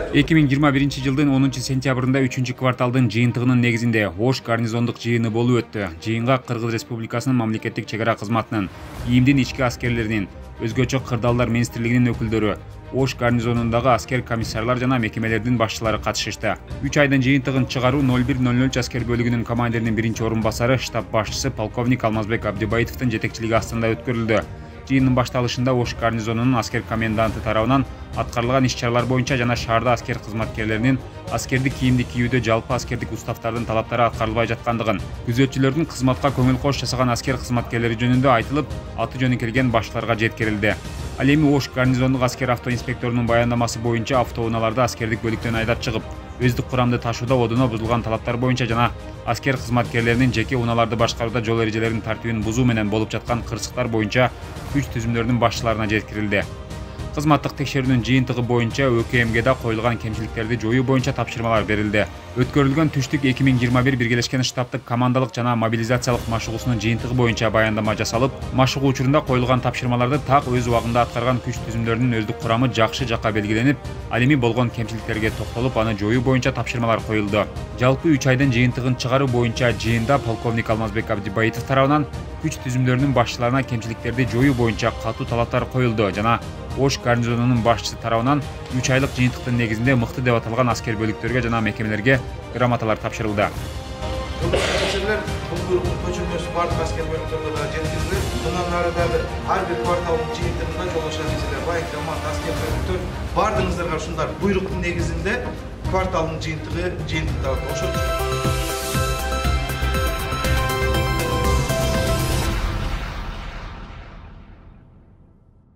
2021 жылдын 10 сентябрында 3 кварталдын жыйынтыгынын негизинде Ош гарнизондук жыйыны болуп өттү. Жыйынга Кыргыз Республикасынын мамлекеттик чек-ара кызматынын, ИИМдин ички аскерлеринин, өзгөчө кырдаалдар министрлигинин өкүлдөрү, Ош гарнизонундагы аскер комиссарлар жана мекемелердин башчылары катышышты. 3 айдын жыйынтыгын чыгаруу 0100 аскер бөлүгүнүн командиринин биринчи орун басары штаб башчысы полковник Алмазбек Абдибаитовдун жетекчилиги астында өткөрүлдү. Жыйындын башталышында Ош гарнизонунун аскер коменданты тарабынан аткарылган иш-чаралар боюнча жана шаарда аскер кызматкерлеринин аскердик кийимди кийүүдө жалпы аскердик уставтардын талаптары аткарылбай жаткандыгын, күзөтчүлөрдүн кызматка көңүл кош жасаган аскер кызматкерлери жөнүндө айтылып, аты жөнү келген башчыларга жеткирилди. Ал эми Ош гарнизондук аскер автоинспекторунун баяндамасы боюнча автоунааларды аскердик бөлүктөн айдап чыгып, өздүк курамды ташууда одуно бузулган талаптар боюнча жана аскер кызматкерлеринин жеке унааларды башкарууда жол эрежелеринин тартибин бузуу менен болуп жаткан кырсыктар боюнча күч түзүмдөрдүн башчыларына жеткирилди. Кызматтык текшерүүнүн жыйынтыгы боюнча ÖKMге да коюлган кемчиликтерди жоюу боюнча тапшырмалар берилди. Өткөрүлгөн түштүк 2021 биргелешкен штабтык командалык жана мобилизациялык машыгуусунун жыйынтыгы боюнча баяндама жасалып, машыгуу учурунда коюлган тапшырмаларды так өз убагында аткарган күч түзүмдөрүнүн өздүк курамы жакшы жакка белгиленип, ал эми болгон кемчиликтерге токтолуп, аны жоюу боюнча тапшырмалар коюлду. Жалпы 3 айдын жыйынтыгын чыгаруу боюнча жыйында полковник Алмазбек Абдибаитов тарабынан күч түзүмдөрүнүн башчыларына кемчиликтерди жоюу боюнча катуу талаптар коюлду жана Ош гарнизонунун башчысы тарабынан 3 айлык жыйынтыктын негизинде мыкты деп аталган аскер бөлүктөргө жана мекемелерге грамоталар тапшырылды. Бул буйруктун көчүрмөсү бардык аскер бөлүктөргө да жеткирилет. Мындан ары дагы ар бир кварталдын жыйынтыгында жол ашат нерселер бар. Команда аскер бөлүктөр бардыгыңыздарга ушундай буйруктун негизинде кварталдын жыйынтыгы жыйынтыкталат. Ошол